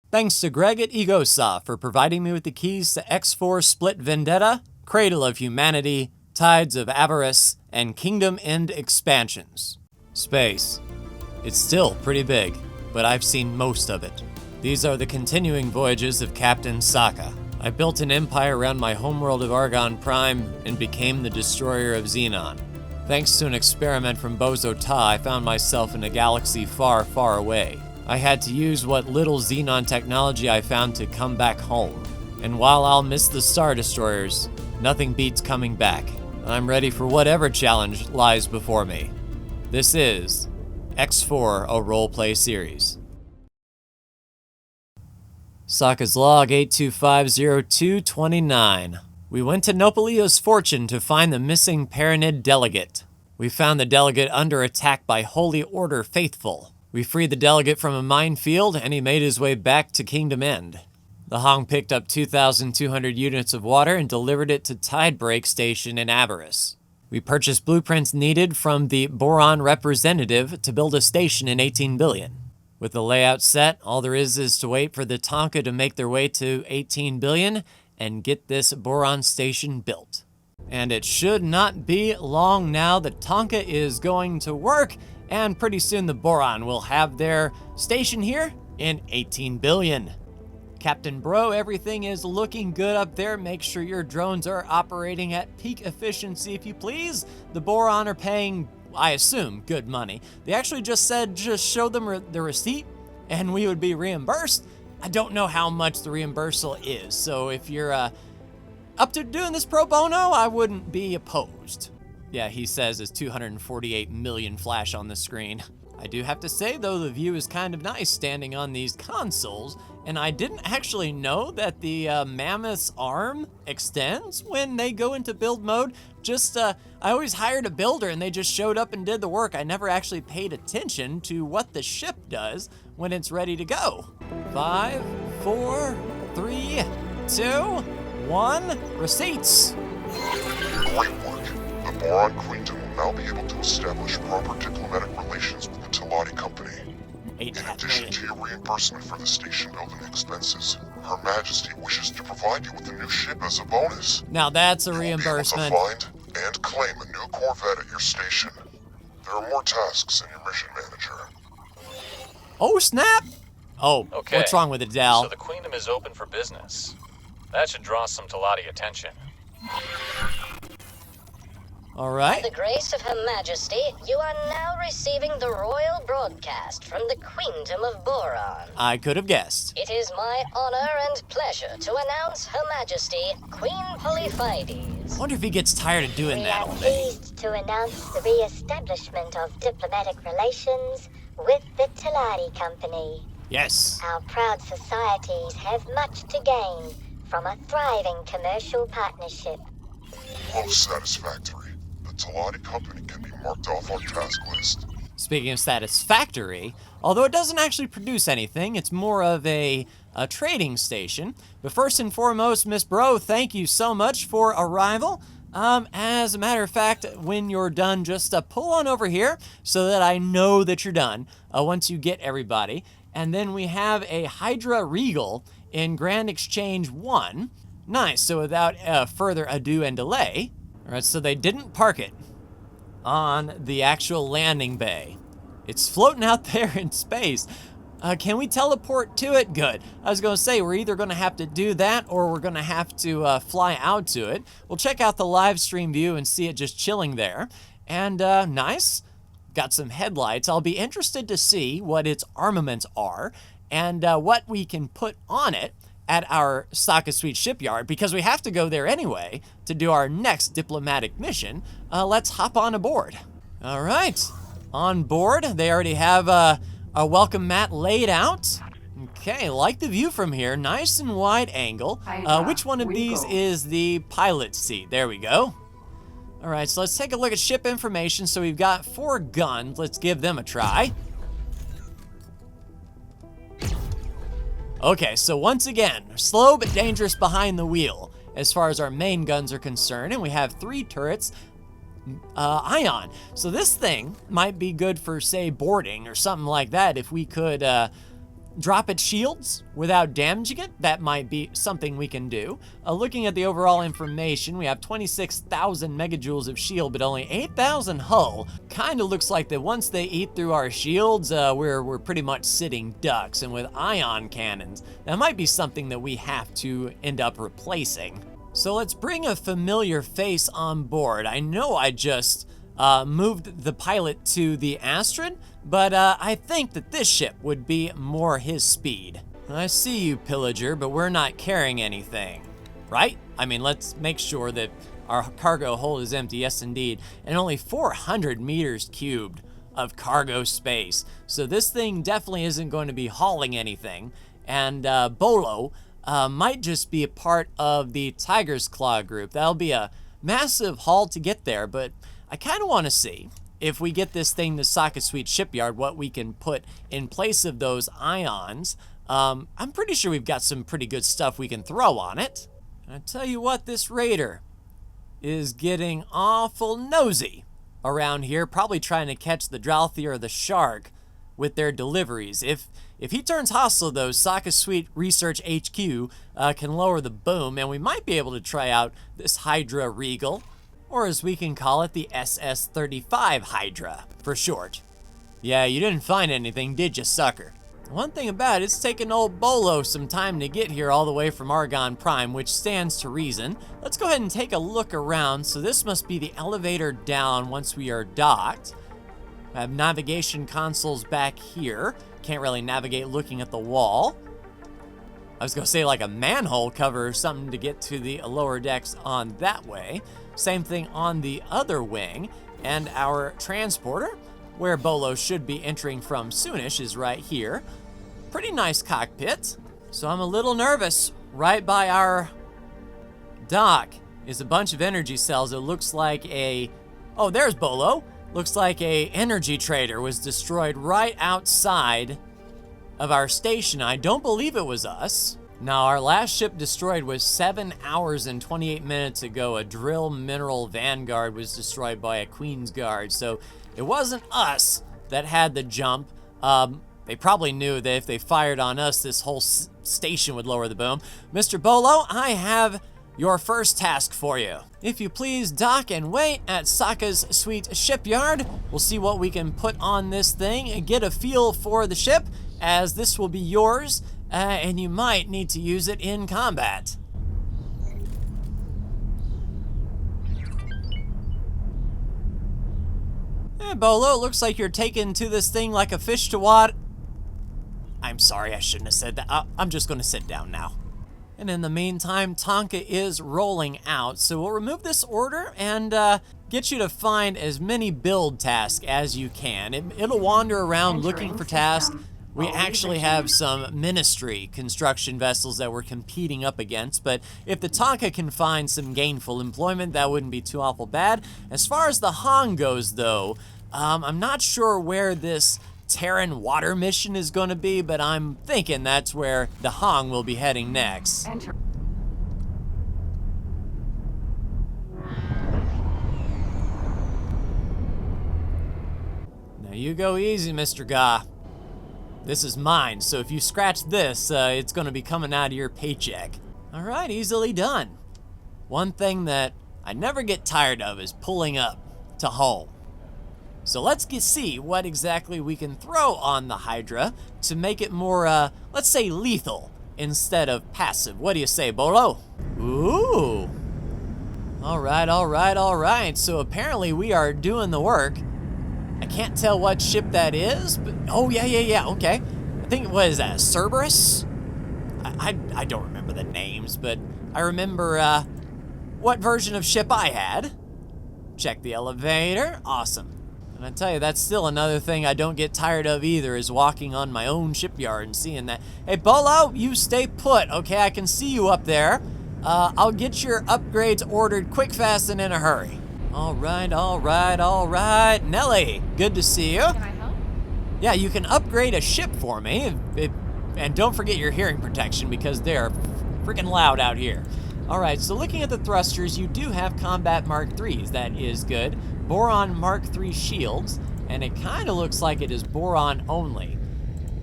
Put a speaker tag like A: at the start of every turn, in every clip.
A: Thanks to Greg at Egosoft for providing me with the keys to X4 Split Vendetta, Cradle of Humanity, Tides of Avarice, and Kingdom End expansions. Space. It's still pretty big, but I've seen most of it. These are the continuing voyages of Captain Sokka. I built an empire around my homeworld of Argon Prime and became the destroyer of Xenon. Thanks to an experiment from Bozo Ta, I found myself in a galaxy far, far away. I had to use what little Xenon technology I found to come back home. And while I'll miss the Star Destroyers, nothing beats coming back. I'm ready for whatever challenge lies before me. This is X4, a roleplay series. Sokka's log 8250229. We went to Nopalio's fortune to find the missing Paranid delegate. We found the delegate under attack by Holy Order faithful. We freed the delegate from a minefield and he made his way back to Kingdom End. The Hong picked up 2,200 units of water and delivered it to Tidebreak Station in Avarice. We purchased blueprints needed from the Boron representative to build a station in 18 billion. With the layout set, all there is to wait for the Tonka to make their way to 18 billion and get this Boron station built. And it should not be long now. The Tonka is going to work, and pretty soon the Boron will have their station here in 18 billion. Captain Bro, everything is looking good up there. Make sure your drones are operating at peak efficiency, if you please. The Boron are paying, I assume, good money. They actually just said just show them the receipt and we would be reimbursed. I don't know how much the reimbursal is, so if you're up to doing this pro bono, I wouldn't be opposed. Yeah, he says it's 248 million flash on the screen. I do have to say, though, the view is kind of nice standing on these consoles, and I didn't actually know that the Mammoth's arm extends when they go into build mode. I always hired a builder and they just showed up and did the work. I never actually paid attention to what the ship does when it's ready to go. 5, 4, 3, 2, 1, receipts.
B: Great work. The Boron Queendom will now be able to establish proper diplomatic relations with the Telati Company. In addition to your reimbursement for the station building expenses, Her Majesty wishes to provide you with a new ship as a bonus.
A: Now that's a reimbursement.
B: You will be able to find and claim a new Corvette at your station. There are more tasks in your mission manager.
A: Oh, snap! Oh, okay. What's wrong with it, Dal?
C: So the Queendom is open for business. That should draw some Telati attention.
A: All right.
D: By the grace of Her Majesty, you are now receiving the royal broadcast from the Queendom of Boron.
A: I could have guessed.
D: It is my honor and pleasure to announce Her Majesty, Queen Polyphides.
A: I wonder if he gets tired of doing that all day.
E: We are pleased to announce the re-establishment of diplomatic relations with the Telati Company.
A: Yes.
E: Our proud societies have much to gain from a thriving commercial partnership.
B: Most satisfactory. The Telati Company can be marked off our task list.
A: Speaking of satisfactory, although it doesn't actually produce anything, it's more of a trading station. But first and foremost, Miss Bro, thank you so much for arrival. As a matter of fact, when you're done, just pull on over here so that I know that you're done once you get everybody. And then we have a Hydra Regal in Grand Exchange 1. Nice, so without further ado and delay, all right, so they didn't park it on the actual landing bay. It's floating out there in space. Can we teleport to it? Good. I was gonna say, we're either gonna have to do that or we're gonna have to fly out to it. We'll check out the live stream view and see it just chilling there. And nice, got some headlights. I'll be interested to see what its armaments are and what we can put on it at our Sokka Suite shipyard, because we have to go there anyway to do our next diplomatic mission. Let's hop on aboard. All right, on board. They already have a welcome mat laid out. Okay, like the view from here, nice and wide angle. Which one of these is the pilot seat? There we go. All right, so let's take a look at ship information. So we've got 4 guns. Let's give them a try. Okay, so once again, slow but dangerous behind the wheel as far as our main guns are concerned, and we have 3 turrets, ion. So this thing might be good for, say, boarding or something like that if we could drop its shields without damaging it. That might be something we can do. Looking at the overall information, we have 26,000 megajoules of shield, but only 8,000 hull. Kind of looks like that once they eat through our shields, we're pretty much sitting ducks. And with ion cannons, that might be something that we have to end up replacing. So let's bring a familiar face on board. I know I just moved the pilot to the Astrid, but I think that this ship would be more his speed. I see you, Pillager, but we're not carrying anything, right? I mean, let's make sure that our cargo hold is empty, yes indeed, and only 400 meters cubed of cargo space. So this thing definitely isn't going to be hauling anything, and Bolo might just be a part of the Tiger's Claw group. That'll be a massive haul to get there, but I kind of want to see if we get this thing to Saka Suite Shipyard, what we can put in place of those ions. I'm pretty sure we've got some pretty good stuff we can throw on it. And I tell you what, this raider is getting awful nosy around here, probably trying to catch the Drouthy or the Shark with their deliveries. If he turns hostile, though, Saka Suite Research HQ can lower the boom, and we might be able to try out this Hydra Regal, or as we can call it, the SS-35 Hydra, for short. Yeah, you didn't find anything, did you, sucker? One thing about it, it's taken old Bolo some time to get here all the way from Argon Prime, which stands to reason. Let's go ahead and take a look around. So this must be the elevator down once we are docked. I have navigation consoles back here. Can't really navigate looking at the wall. I was gonna say like a manhole cover or something to get to the lower decks on that way. Same thing on the other wing. And our transporter, where Bolo should be entering from soonish, is right here. Pretty nice cockpit. So I'm a little nervous. Right by our dock is a bunch of energy cells. It looks like oh, there's Bolo. Looks like a energy trader was destroyed right outside of our station. I don't believe it was us. Now, our last ship destroyed was 7 hours and 28 minutes ago. A drill mineral Vanguard was destroyed by a Queen's Guard. So it wasn't us that had the jump. They probably knew that if they fired on us, this whole station would lower the boom. Mr. Bolo, I have your first task for you. If you please dock and wait at Saka's Suite Shipyard, we'll see what we can put on this thing and get a feel for the ship, as this will be yours, and you might need to use it in combat. Hey, Bolo, it looks like you're taken to this thing like a fish to water. I'm sorry, I shouldn't have said that. I'm just gonna sit down now. And in the meantime, Tonka is rolling out, so we'll remove this order and get you to find as many build tasks as you can. It'll wander around looking for tasks. We actually have some Ministry construction vessels that we're competing up against, but if the Tonka can find some gainful employment, that wouldn't be too awful bad. As far as the Hong goes, though, I'm not sure where this Terran water mission is going to be, but I'm thinking that's where the Hong will be heading next.
F: Enter.
A: Now you go easy, Mr. Ga. This is mine, so if you scratch this, it's going to be coming out of your paycheck. All right, easily done. One thing that I never get tired of is pulling up to home. So let's see what exactly we can throw on the Hydra to make it more, let's say, lethal instead of passive. What do you say, Bolo? Ooh. All right. So apparently we are doing the work. I can't tell what ship that is, but oh, yeah, okay. I think, what is that, Cerberus? I don't remember the names, but I remember what version of ship I had. Check the elevator, awesome. And I tell you, that's still another thing I don't get tired of either, is walking on my own shipyard and seeing that. Hey, Bolo, you stay put, okay? I can see you up there. I'll get your upgrades ordered quick, fast, and in a hurry. All right. Nelly, good to see you.
F: Can I help?
A: Yeah, you can upgrade a ship for me. And don't forget your hearing protection, because they're freaking loud out here. All right, so looking at the thrusters, you do have Combat Mark IIIs. That is good. Boron Mark III shields, and it kind of looks like it is boron only.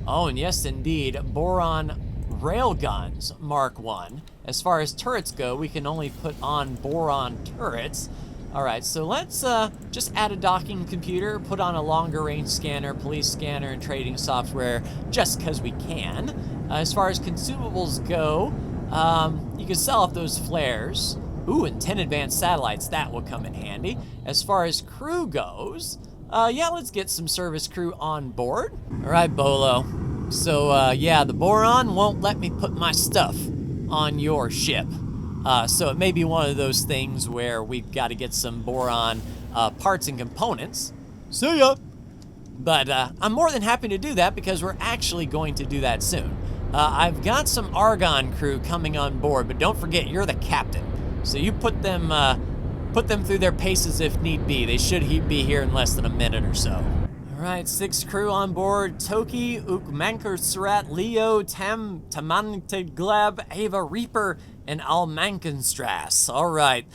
A: Oh, and yes, indeed, boron railguns, Mark 1. As far as turrets go, we can only put on boron turrets. All right, so let's just add a docking computer, put on a longer range scanner, police scanner, and trading software, just because we can. As far as consumables go, you can sell off those flares. Ooh, and 10 advanced satellites, that will come in handy. As far as crew goes, yeah, let's get some service crew on board. All right, Bolo. So, yeah, the boron won't let me put my stuff on your ship. So it may be one of those things where we've got to get some boron parts and components. See ya! But I'm more than happy to do that because we're actually going to do that soon. I've got some Argon crew coming on board, but don't forget, you're the captain. So you put them through their paces if need be. They should be here in less than a minute or so. All right, 6 crew on board. Toki, Ukmanker Surat, Leo, Tamanteglab, Ava Reaper, and Almankenstrass. All right,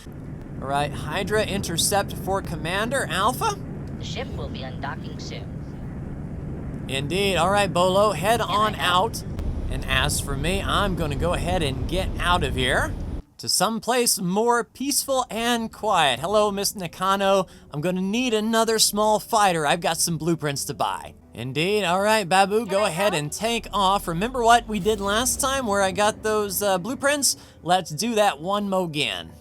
A: Hydra intercept for Commander Alpha.
D: The ship will be undocking soon.
A: Indeed. All right, Bolo, head on out. And as for me, I'm going to go ahead and get out of here to someplace more peaceful and quiet. Hello, Miss Nakano. I'm going to need another small fighter. I've got some blueprints to buy. Indeed. All right, Babu, go ahead and take off. Remember what we did last time where I got those blueprints? Let's do that one mo again.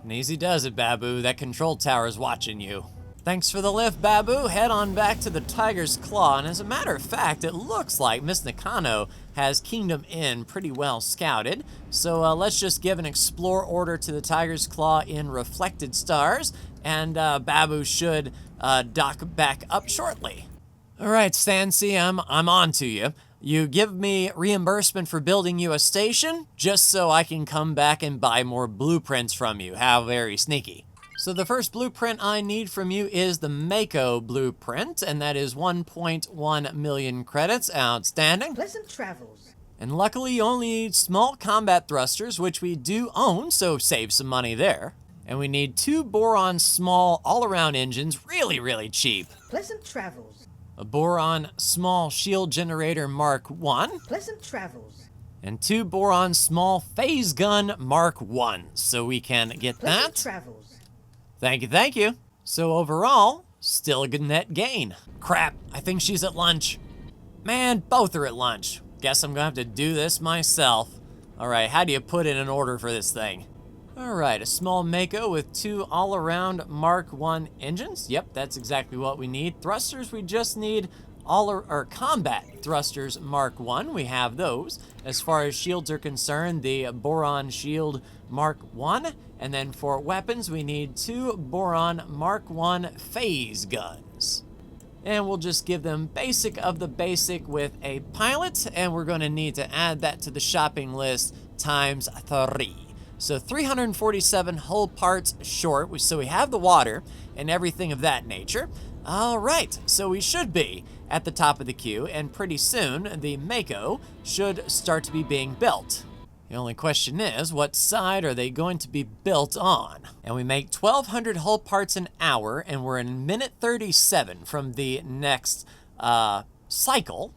A: And easy does it, Babu. That control tower's watching you. Thanks for the lift, Babu. Head on back to the Tiger's Claw. And as a matter of fact, it looks like Miss Nakano has Kingdom Inn pretty well scouted. So let's just give an explore order to the Tiger's Claw in Reflected Stars. And Babu should dock back up shortly. All right, Stancy, I'm on to you. You give me reimbursement for building you a station just so I can come back and buy more blueprints from you. How very sneaky. So the first blueprint I need from you is the Mako blueprint, and that is 1.1 million credits. Outstanding.
F: Pleasant travels.
A: And luckily you only need small combat thrusters, which we do own, so save some money there. And we need 2 boron small all-around engines, really cheap.
F: Pleasant travels.
A: A boron small shield generator Mark 1.
F: Pleasant travels.
A: And 2 boron small phase gun Mark 1. So we can get
F: Pleasant
A: that.
F: travels.
A: Thank you. So overall, still a good net gain. Crap, I think she's at lunch. Man, both are at lunch. Guess I'm gonna have to do this myself. All right, how do you put in an order for this thing? All right, a small Mako with 2 all-around Mark 1 engines. Yep, that's exactly what we need. Thrusters, we just need combat thrusters Mark 1. We have those. As far as shields are concerned, the boron shield Mark 1. And then for weapons, we need 2 boron Mark 1 phase guns. And we'll just give them basic of the basic with a pilot. And we're going to need to add that to the shopping list times 3. So 347 hull parts short. So we have the water and everything of that nature. All right, so we should be at the top of the queue, and pretty soon the Mako should start to be being built. The only question is, what side are they going to be built on? And we make 1,200 hull parts an hour, and we're in minute 37 from the next cycle.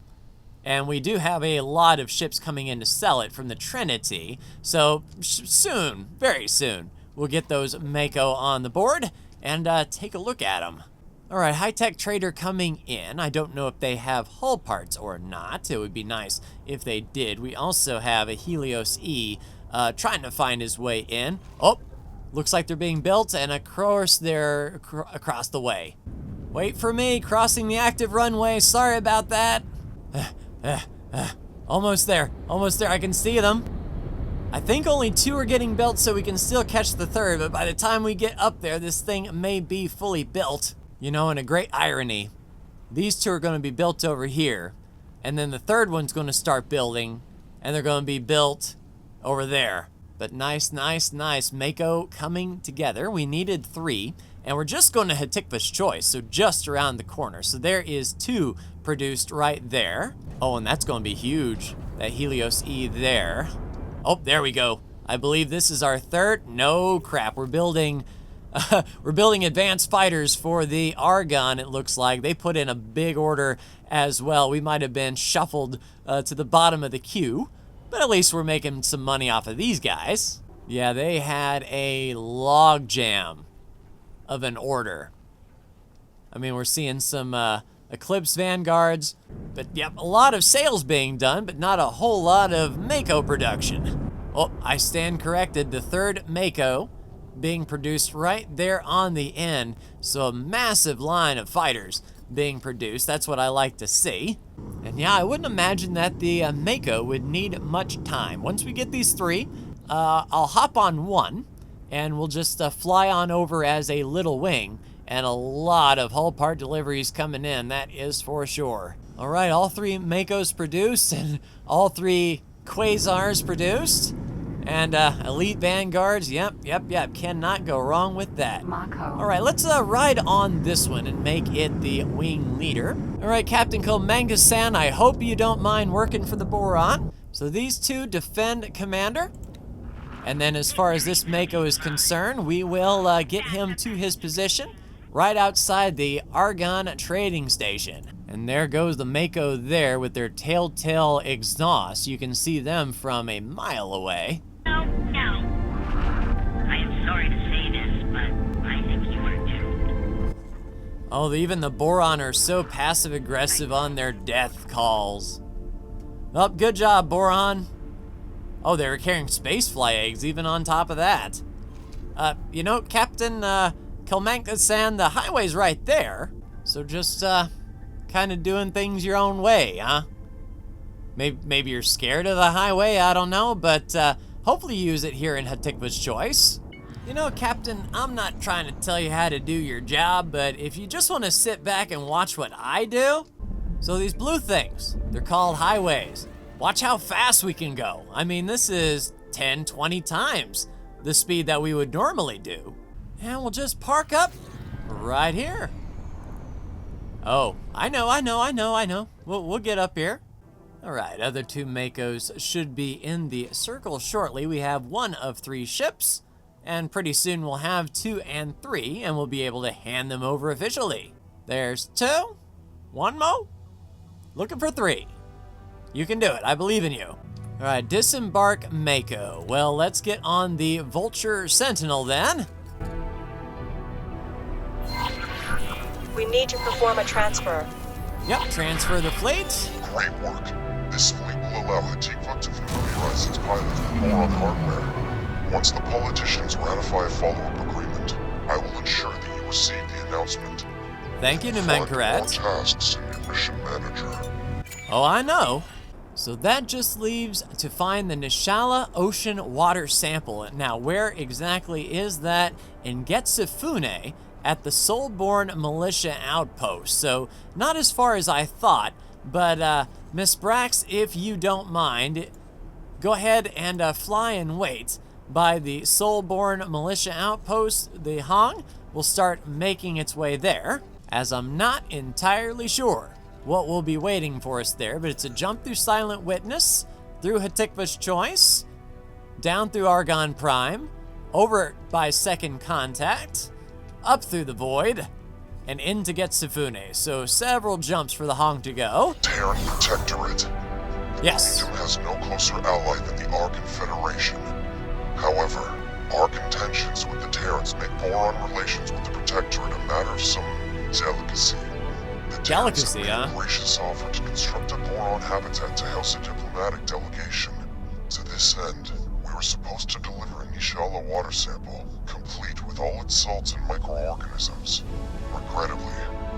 A: And we do have a lot of ships coming in to sell it from the Trinity. So soon, very soon, we'll get those Mako on the board and take a look at them. All right, high-tech trader coming in. I don't know if they have hull parts or not. It would be nice if they did. We also have a Helios E trying to find his way in. Oh, looks like they're being built, and of course they're across the way. Wait for me, crossing the active runway. Sorry about that. Almost there, I can see them. I think only 2 are getting built, so we can still catch the third, but by the time we get up there, this thing may be fully built. You know, and a great irony, these 2 are going to be built over here, and then the third one's going to start building, and they're going to be built over there. But nice. Mako coming together. We needed 3, and we're just going to Hatikva's Choice, so just around the corner. So there is 2 produced right there. Oh, and that's going to be huge. That Helios E there. Oh, there we go. I believe this is our third. No crap. We're building advanced fighters for the Argonne, it looks like. They put in a big order as well. We might have been shuffled to the bottom of the queue, but at least we're making some money off of these guys. Yeah, they had a log jam of an order. I mean, we're seeing some Eclipse Vanguards, but yep, a lot of sales being done, but not a whole lot of Mako production. Oh, I stand corrected. The third Mako being produced right there on the end. So a massive line of fighters being produced. That's what I like to see. And yeah, I wouldn't imagine that the Mako would need much time. Once we get these three, I'll hop on one and we'll just fly on over as a little wing. And a lot of hull part deliveries coming in, that is for sure. All right, all three Makos produced and all three Quasars produced. And Elite Vanguards, yep, cannot go wrong with that. All right, let's ride on this one and make it the wing leader. All right, Captain Komangas-san, I hope you don't mind working for the Boron. So these two defend Commander. And then as far as this Mako is concerned, we will get him to his position right outside the Argonne trading station. And there goes the Mako there with their telltale exhaust. You can see them from a mile away.
G: No. I am sorry to say this, but I think you are doomed.
A: Oh, even the Boron are so passive-aggressive on their death calls. Oh, good job, Boron. Oh, they were carrying spacefly eggs even on top of that. You know, Captain Komangas-san, the highway's right there. So just kind of doing things your own way, huh? Maybe you're scared of the highway, I don't know, but hopefully you use it here in Hatikva's Choice. You know, Captain, I'm not trying to tell you how to do your job, but if you just want to sit back and watch what I do. So these blue things, they're called highways. Watch how fast we can go. I mean, this is 10, 20 times the speed that we would normally do. And we'll just park up right here. Oh, I know. We'll get up here. All right, other two Makos should be in the circle shortly. We have one of three ships, and pretty soon we'll have 2 and 3, and we'll be able to hand them over officially. There's 2, one more, looking for 3. You can do it, I believe in you. All right, disembark Mako. Well, let's get on the Vulture Sentinel then.
H: We need to perform a transfer.
A: Yep, transfer the fleet.
B: Great work. This fleet will allow Hatikva to familiarize its pilot with Boron hardware. Once the politicians ratify a follow-up agreement, I will ensure that you receive the announcement.
A: Thank you, Numenkaret.
B: Tasks in your mission manager.
A: Oh, I know. So that just leaves to find the Nishala Ocean water sample. Now, where exactly is that? In Getsifune, at the Soulborn Militia Outpost. So, not as far as I thought, but Miss Brax, if you don't mind, go ahead and fly and wait by the Soulborn Militia Outpost. The Hong will start making its way there, as I'm not entirely sure what will be waiting for us there, but it's a jump through Silent Witness, through Hatikva's Choice, down through Argonne Prime, over by Second Contact, up through the Void, and into Getsifune. So several jumps for the Hong to go.
B: Terran Protectorate.
A: Yes.
B: Queendom has no closer ally than the Argon Federation. However, Argon tensions with the Terrans make Boron relations with the Protectorate a matter of some delicacy. The Terrans have made a gracious offer to construct a Boron habitat to house a diplomatic delegation. To this end, we were supposed to deliver a Nishala water sample, complete with all its salts and microorganisms. Regrettably,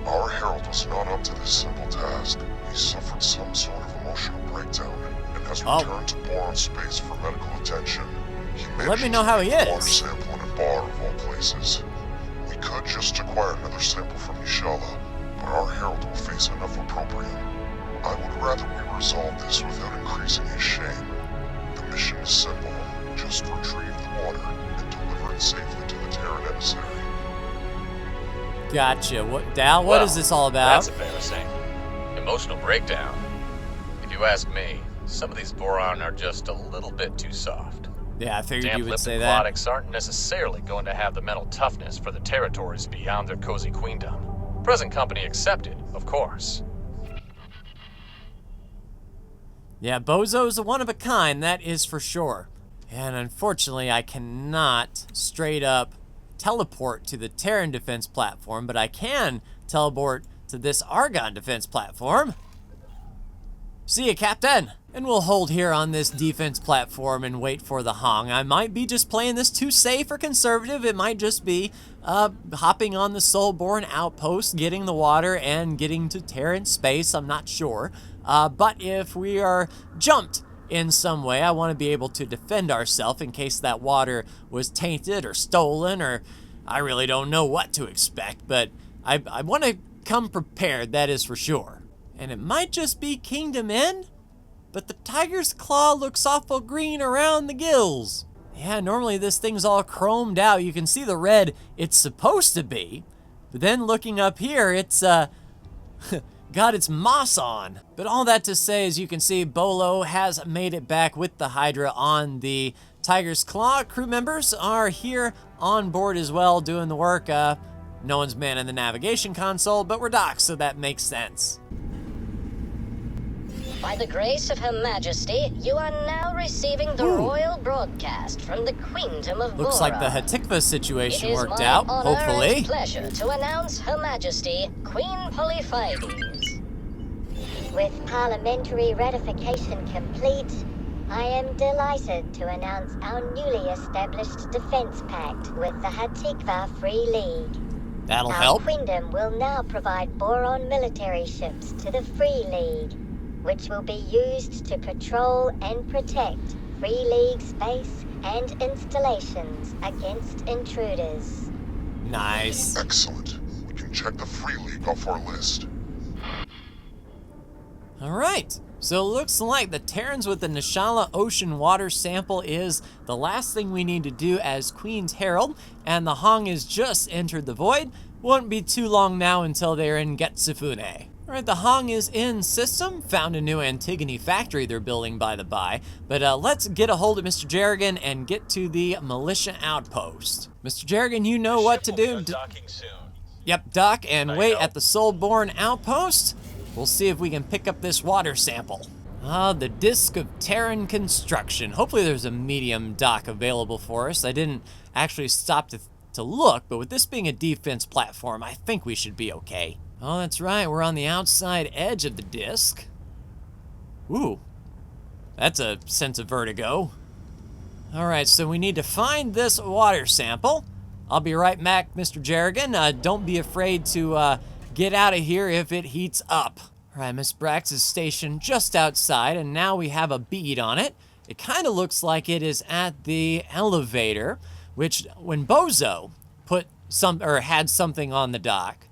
B: our herald was not up to this simple task. He suffered some sort of emotional breakdown and has returned to Boron space for medical attention. He
A: Let me know how he is.
B: Water sample in a bar of all places. We could just acquire another sample from Nishala, but our herald will face enough opprobrium. I would rather we resolve this without increasing his shame. The mission is simple. Just retrieve the water and deliver it safely to the Terran emissary.
A: Gotcha. Dal, what is this all about?
C: That's embarrassing. Emotional breakdown. If you ask me, some of these Boron are just a little bit too soft.
A: Yeah, I figured you would
C: Damp-lipped
A: say that.
C: aquatics aren't necessarily going to have the mental toughness for the territories beyond their cozy queendom. Present company accepted, of course.
A: Yeah, Bozo's a one of a kind, that is for sure. And unfortunately, I cannot straight up teleport to the Terran defense platform, but I can teleport to this Argon defense platform. See ya, Captain! And we'll hold here on this defense platform and wait for the Hong. I might be just playing this too safe or conservative. It might just be hopping on the Soulborn outpost, getting the water, and getting to Terran space. I'm not sure. But if we are jumped in some way, I want to be able to defend ourselves in case that water was tainted or stolen, or I really don't know what to expect. But I want to come prepared, that is for sure. And it might just be Kingdom End, but the tiger's claw looks awful green around the gills. Yeah, normally this thing's all chromed out. You can see the red it's supposed to be, but then looking up here, it's got its moss on. But all that to say, as you can see, Bolo has made it back with the Hydra on the tiger's claw. Crew members are here on board as well, doing the work. No one's manning the navigation console, but we're docked, so that makes sense.
D: By the grace of Her Majesty, you are now receiving the royal broadcast from the Queendom of Bora.
A: Looks like the Hatikva situation worked
D: It is
A: out,
D: my honor
A: hopefully.
D: and pleasure to announce Her Majesty, Queen Polyphides.
E: With parliamentary ratification complete, I am delighted to announce our newly established defense pact with the Hatikva Free League.
A: That'll
E: Our
A: help.
E: queendom will now provide boron military ships to the Free League, which will be used to patrol and protect Free League space and installations against intruders.
A: Nice.
B: Excellent. We can check the Free League off our list.
A: All right. So it looks like the Terrans with the Nishala ocean water sample is the last thing we need to do as Queen's Herald, and the Hong has just entered the void. Won't be too long now until they're in Getsufune. All right, the Hong is in system. Found a new Antigone factory they're building, by the by. But let's get a hold of Mr. Jerrigan and get to the militia outpost. Mr. Jerrigan, you know what to do.
C: Docking soon.
A: Yep, dock and
C: I
A: wait
C: know.
A: at the Soulborn outpost. We'll see if we can pick up this water sample. The Disc of Terran Construction. Hopefully there's a medium dock available for us. I didn't actually stop to look, but with this being a defense platform, I think we should be okay. Oh, that's right, we're on the outside edge of the disc. Ooh, that's a sense of vertigo. All right, so we need to find this water sample. I'll be right back, Mr. Jerrigan. Don't be afraid to get out of here if it heats up. All right, Miss Brax is stationed just outside, and now we have a bead on it. It kind of looks like it is at the elevator, which when Bozo had something on the dock,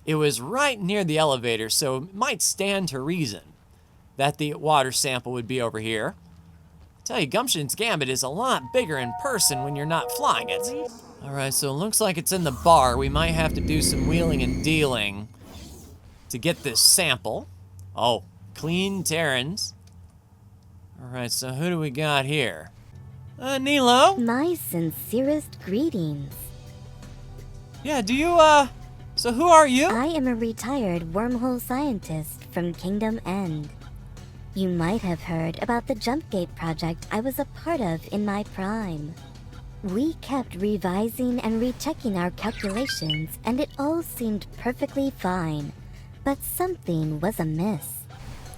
A: it was right near the elevator, so it might stand to reason that the water sample would be over here. I tell you, Gumption's Gambit is a lot bigger in person when you're not flying it. All right, so it looks like it's in the bar. We might have to do some wheeling and dealing to get this sample. Oh, clean Terrans. All right, so who do we got here? Nilo?
I: My sincerest greetings.
A: Yeah, do you, so who are you?
I: I am a retired wormhole scientist from Kingdom End. You might have heard about the Jumpgate project I was a part of in my prime. We kept revising and rechecking our calculations, and it all seemed perfectly fine. But something was amiss.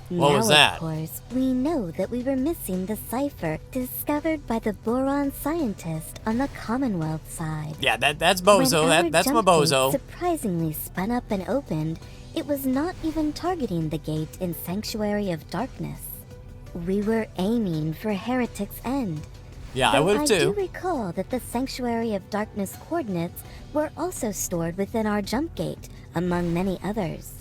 A: What was that?
I: Of course, we know that we were missing the cipher discovered by the boron scientist on the Commonwealth side.
A: Yeah, that's Bozo.
I: When our
A: That's my
I: jump
A: Bozo.
I: gate surprisingly spun up and opened, it was not even targeting the gate in Sanctuary of Darkness. We were aiming for Heretic's End.
A: Yeah, I would have
I: I do
A: too.
I: recall that the Sanctuary of Darkness coordinates were also stored within our jump gate, among many others.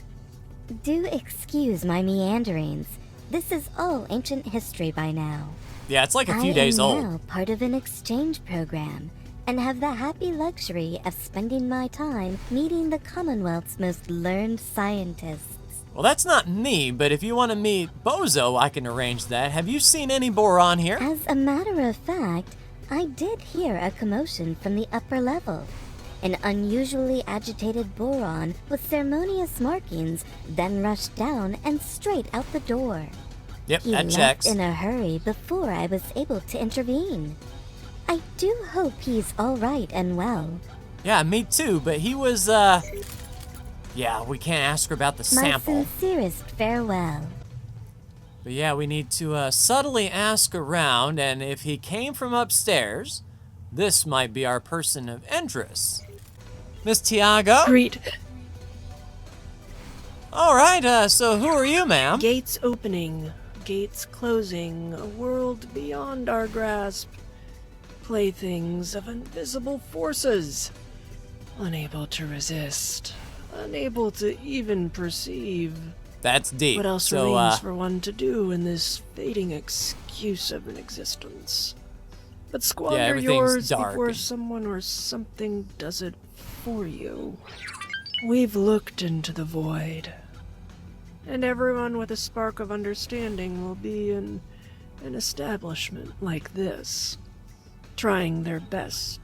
I: Do excuse my meanderings. This is all ancient history by now.
A: Yeah, it's like a few days
I: I am
A: old.
I: now part of an exchange program, and have the happy luxury of spending my time meeting the Commonwealth's most learned scientists.
A: Well, that's not me, but if you want to meet Bozo, I can arrange that. Have you seen any boron here?
I: As a matter of fact, I did hear a commotion from the upper level. An unusually agitated boron with ceremonious markings then rushed down and straight out the door.
A: Yep,
I: He
A: that
I: left
A: checks.
I: in a hurry before I was able to intervene. I do hope he's all right and well.
A: Yeah, me too, but he was, yeah, we can't ask her about the sample.
I: My sincerest farewell.
A: But yeah, we need to subtly ask around, and if he came from upstairs, this might be our person of interest. Miss Tiago?
H: Greet.
A: All right, so who are you, ma'am?
H: Gates opening, gates closing, a world beyond our grasp. Playthings of invisible forces. Unable to resist. Unable to even perceive.
A: That's deep.
H: What else
A: so,
H: remains for one to do in this fading excuse of an existence? But squander
A: everything's
H: yours
A: dark
H: before
A: and-
H: someone or something does it for you. We've looked into the void, and everyone with a spark of understanding will be in an establishment like this, trying their best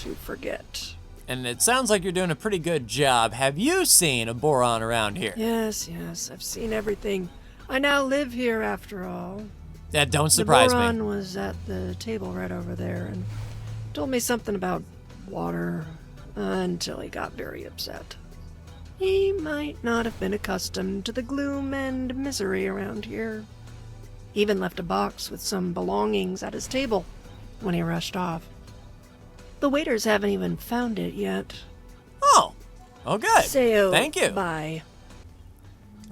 H: to forget.
A: And it sounds like you're doing a pretty good job. Have you seen a boron around here?
H: Yes, I've seen everything. I now live here after all.
A: That don't surprise
H: The boron
A: me.
H: was at the table right over there and told me something about water until he got very upset. He might not have been accustomed to the gloom and misery around here. He even left a box with some belongings at his table when he rushed off. The waiters haven't even found it yet.
A: Oh, good.
H: Say
A: Thank you.
H: Bye.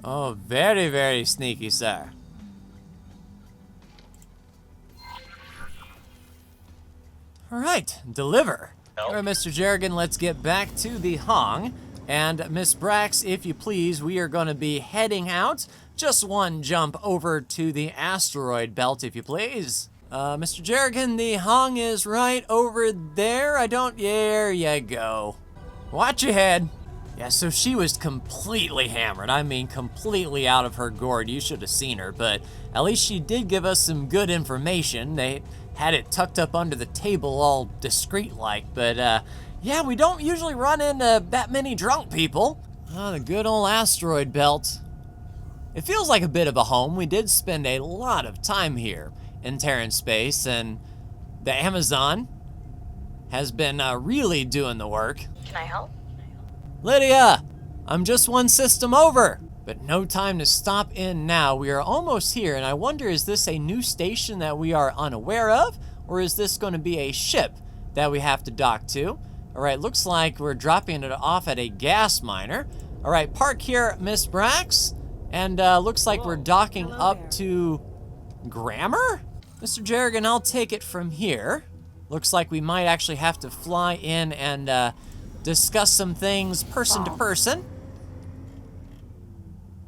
A: Oh, very, very sneaky, sir. All right, deliver. All right, Mr. Jerrigan, let's get back to the Hong. And Miss Brax, if you please, we are going to be heading out. Just one jump over to the asteroid belt, if you please. Mr. Jerrigan, the Hong is right over there. There you go. Watch your head. Yeah, so she was completely hammered. I mean, completely out of her gourd. You should have seen her, but at least she did give us some good information. They had it tucked up under the table all discreet-like, but yeah, we don't usually run into that many drunk people. The good old asteroid belt. It feels like a bit of a home. We did spend a lot of time here in Terran space, and the Amazon has been really doing the work.
H: Can I help?
A: Lydia, I'm just one system over, but no time to stop in now. We are almost here, and I wonder, is this a new station that we are unaware of, or is this going to be a ship that we have to dock to? All right, looks like we're dropping it off at a gas miner. All right, park here, Miss Brax, and looks like we're docking up to Grammar? Mr. Jerrigan, I'll take it from here. Looks like we might actually have to fly in and discuss some things person to person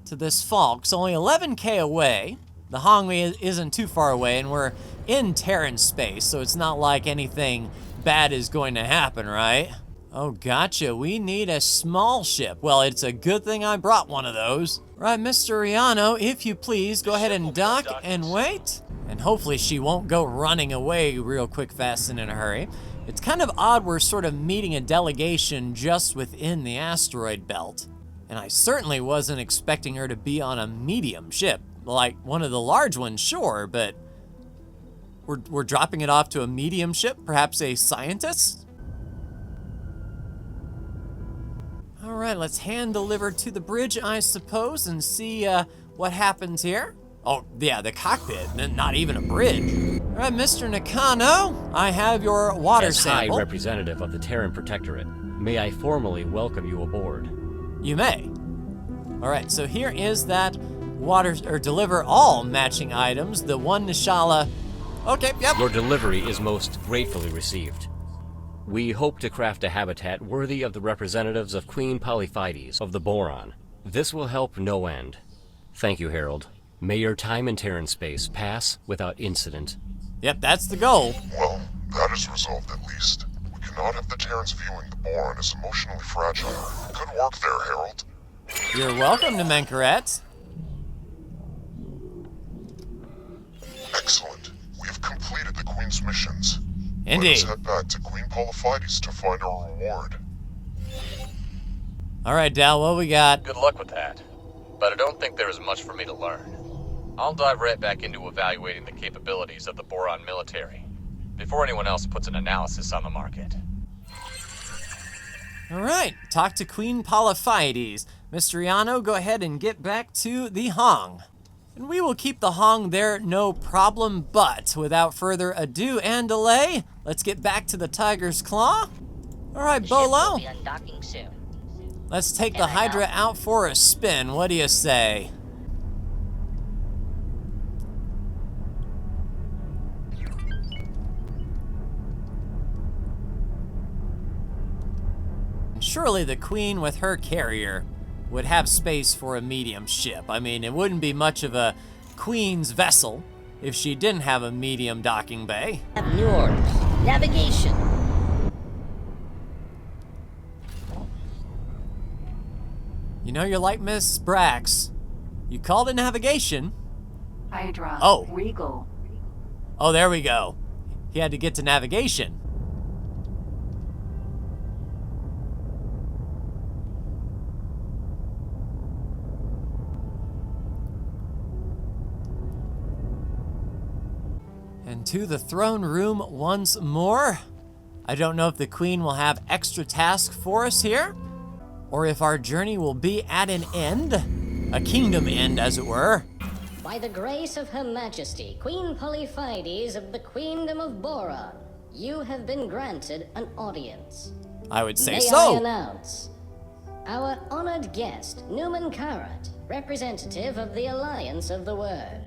A: to this fall. It's only 11K away. The Hongmi isn't too far away, and we're in Terran space, so it's not like anything bad is going to happen, right? Oh, gotcha. We need a small ship. Well, it's a good thing I brought one of those. Right, Mr. Riano, if you please, go ahead and dock and wait. And hopefully she won't go running away real quick, fast, and in a hurry. It's kind of odd we're sort of meeting a delegation just within the asteroid belt. And I certainly wasn't expecting her to be on a medium ship. Like one of the large ones, sure, but we're dropping it off to a medium ship, perhaps a scientist? All right, let's hand deliver to the bridge, I suppose, and see what happens here. Oh, yeah, the cockpit, not even a bridge. All right, Mr. Nakano, I have your water
J: As
A: sample.
J: High Representative of the Terran Protectorate, may I formally welcome you aboard.
A: You may. All right, so here is that water, or deliver all matching items. The one Nishala. Okay, yep.
J: Your delivery is most gratefully received. We hope to craft a habitat worthy of the representatives of Queen Polyphides of the Boron. This will help no end. Thank you, Harold. May your time in Terran space pass without incident.
A: Yep, that's the goal.
B: Well, that is resolved at least. We cannot have the Terrans viewing the boron as emotionally fragile. Good work there, Harold.
A: You're welcome to Menkaret.
B: Excellent. We have completed the Queen's missions. Let
A: Indeed.
B: us head back to Queen Polyphides to find our reward.
A: All right, Dal, what we got?
C: Good luck with that. But I don't think there is much for me to learn. I'll dive right back into evaluating the capabilities of the Boron military before anyone else puts an analysis on the market.
A: All right, talk to Queen Polyphides. Mr. Yano, go ahead and get back to the Hong. And we will keep the Hong there, no problem, but without further ado and delay, let's get back to the Tiger's Claw. All right,
D: The ship will
A: Bolo,
D: be undocking soon.
A: let's take
D: Can
A: the
D: I
A: Hydra
D: help?
A: out for a spin. What do you say? Surely the Queen with her carrier would have space for a medium ship. I mean, it wouldn't be much of a Queen's vessel if she didn't have a medium docking bay.
D: Have new orders. Navigation.
A: You know, you're like Miss Brax. You called it navigation.
K: Hydra.
A: Oh.
K: Regal.
A: Oh, there we go. He had to get to navigation. And to the throne room once more. I don't know if the Queen will have extra tasks for us here, or if our journey will be at an end, a kingdom end, as it were.
D: By the grace of Her Majesty, Queen Polyphides of the Queendom of Boron, you have been granted an audience.
A: I would say
D: May
A: so.
D: I announce our honored guest, Newman Karat, representative of the Alliance of the Word,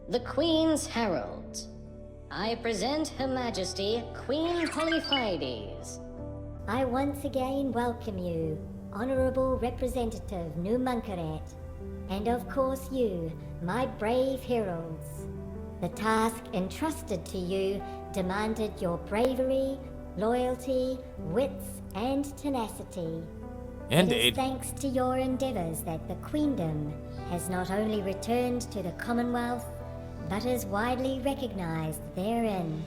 D: the Queen's Herald. I present Her Majesty, Queen Polyphides.
E: I once again welcome you, Honorable Representative Numunkaret, and of course you, my brave heralds. The task entrusted to you demanded your bravery, loyalty, wits, and tenacity. It is
A: Indeed.
E: thanks to your endeavors that the Queendom has not only returned to the Commonwealth, but is widely recognized therein.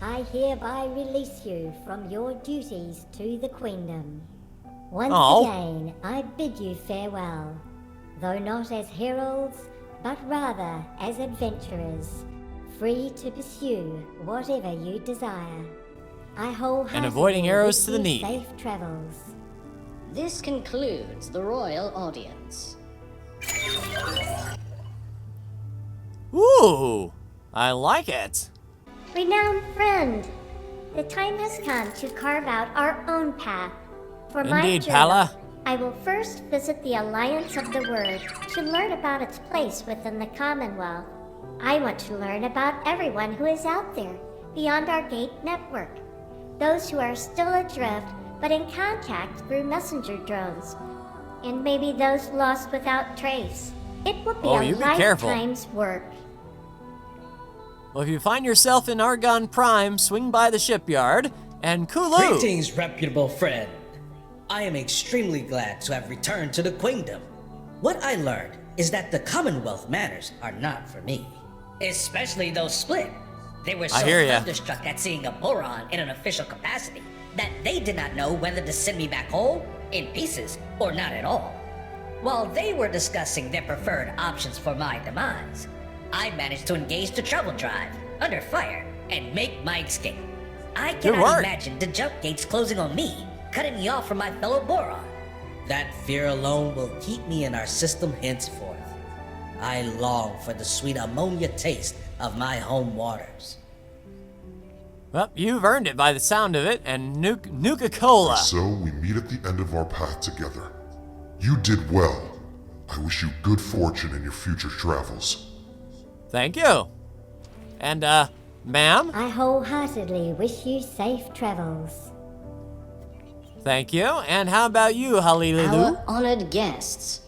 E: I hereby release you from your duties to the Queendom. Once again, I bid you farewell, though not as heralds, but rather as adventurers, free to pursue whatever you desire. I wholeheartedly
A: And avoiding arrows to the
E: wish
A: knee.
E: you safe travels.
D: This concludes the royal audience.
A: Ooh, I like it.
E: Renowned friend, the time has come to carve out our own path. For my
A: Indeed,
E: journey,
A: Pala.
E: I will first visit the Alliance of the Word to learn about its place within the Commonwealth. I want to learn about everyone who is out there, beyond our gate network. Those who are still adrift, but in contact through messenger drones. And maybe those lost without trace. It will be
A: Oh,
E: a
A: you be careful.
E: lifetime's work.
A: Well, if you find yourself in Argon Prime, swing by the shipyard, and Kulu.
L: Greetings, reputable friend. I am extremely glad to have returned to the Queendom. What I learned is that the Commonwealth manners are not for me. Especially those split. They were so
A: hear ya.
L: thunderstruck at seeing a Boron in an official capacity that they did not know whether to send me back whole, in pieces, or not at all. While they were discussing their preferred options for my demise, I managed to engage the trouble drive, under fire, and make my escape. I
A: Good
L: cannot
A: work.
L: imagine the jump gates closing on me, cutting me off from my fellow Boron. That fear alone will keep me in our system henceforth. I long for the sweet ammonia taste of my home waters.
A: Well, you've earned it by the sound of it, and Nuka-Cola.
B: So we meet at the end of our path together. You did well. I wish you good fortune in your future travels.
A: Thank you. And, ma'am?
E: I wholeheartedly wish you safe travels.
A: Thank you. And how about you, Halilu?
D: Our honored guests.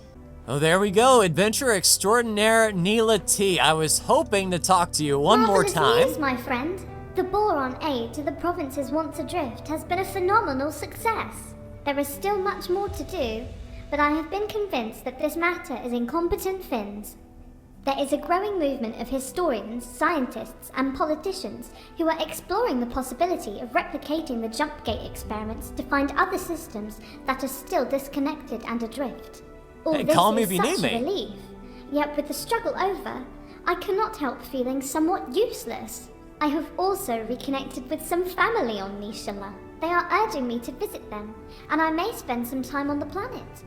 A: Oh, there we go. Adventure extraordinaire Neela T. I was hoping to talk to you one more
E: Marvelous
A: time.
E: news, my friend. The boron aid to the provinces once adrift has been a phenomenal success. There is still much more to do, but I have been convinced that this matter is in competent Finns.
K: There is a growing movement of historians, scientists, and politicians who are exploring the possibility of replicating the jump gate experiments to find other systems that are still disconnected and adrift. All
A: Hey,
K: this
A: call me
K: is
A: if you
K: such
A: need
K: a
A: me.
K: relief. Yet with the struggle over, I cannot help feeling somewhat useless. I have also reconnected with some family on Nishala. They are urging me to visit them, and I may spend some time on the planet.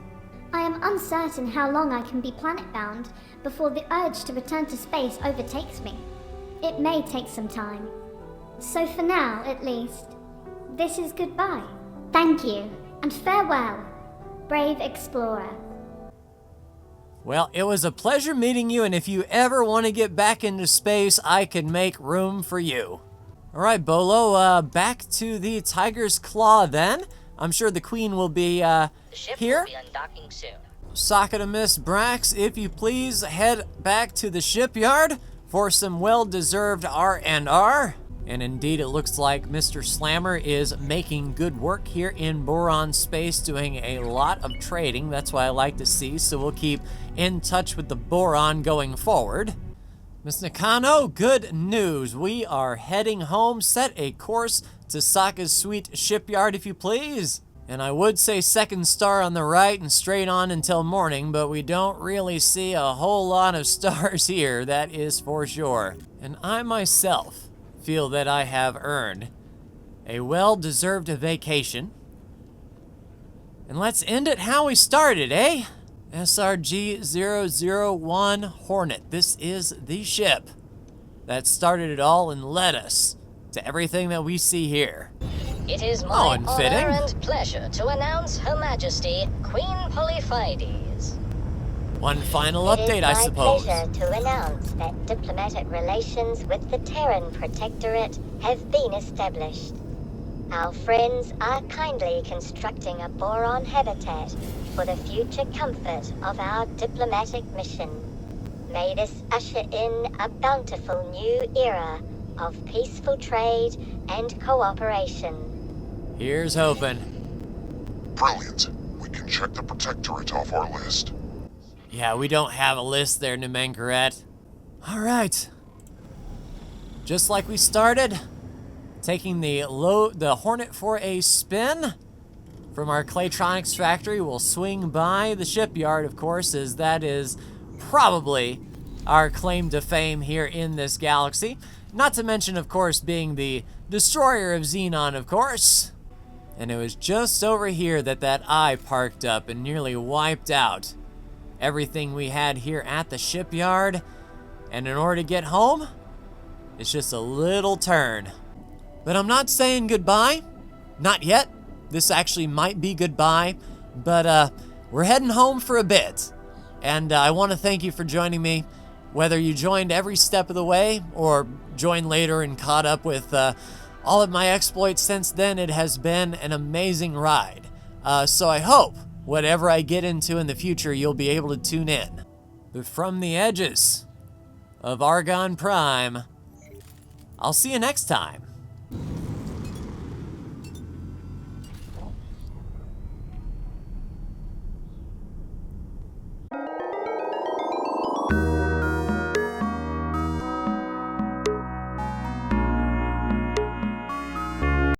K: I am uncertain how long I can be planet-bound before the urge to return to space overtakes me. It may take some time. So for now, at least, this is goodbye. Thank you, and farewell, brave explorer.
A: Well, it was a pleasure meeting you, and if you ever want to get back into space, I can make room for you. All right, Bolo, back to the Tiger's Claw then. I'm sure the Queen will be
L: The ship
A: here.
L: will be undocking soon.
A: Socketimus Brax, if you please, head back to the shipyard for some well-deserved R&R. And indeed, it looks like Mr. Slammer is making good work here in Boron space, doing a lot of trading. That's what I like to see, so we'll keep in touch with the Boron going forward. Miss Nakano, good news. We are heading home. Set a course to Saka's sweet shipyard, if you please. And I would say second star on the right and straight on until morning, but we don't really see a whole lot of stars here, that is for sure. And I myself feel that I have earned a well-deserved vacation. And let's end it how we started, eh? SRG-001 Hornet. This is the ship that started it all and led us to everything that we see here.
D: It is my
A: unfitting.
D: honor and pleasure to announce Her Majesty Queen Polyphides.
A: One final
E: It is
A: update, I
E: my
A: suppose.
E: pleasure to announce that diplomatic relations with the Terran Protectorate have been established. Our friends are kindly constructing a boron habitat for the future comfort of our diplomatic mission. May this usher in a bountiful new era of peaceful trade and cooperation.
A: Here's hoping.
B: Brilliant. We can check the Protectorate off our list.
A: Yeah, we don't have a list there, Nemenkaret. All right. Just like we started, taking the Hornet for a spin. From our Claytronics factory, we'll swing by the shipyard, of course, as that is probably our claim to fame here in this galaxy. Not to mention, of course, being the destroyer of Xenon, of course. And it was just over here that eye parked up and nearly wiped out everything we had here at the shipyard. And in order to get home, it's just a little turn. But I'm not saying goodbye. Not yet. This actually might be goodbye. But we're heading home for a bit. And I want to thank you for joining me. Whether you joined every step of the way or joined later and caught up with all of my exploits since then, it has been an amazing ride. So I hope whatever I get into in the future, you'll be able to tune in. But from the edges of Argon Prime, I'll see you next time.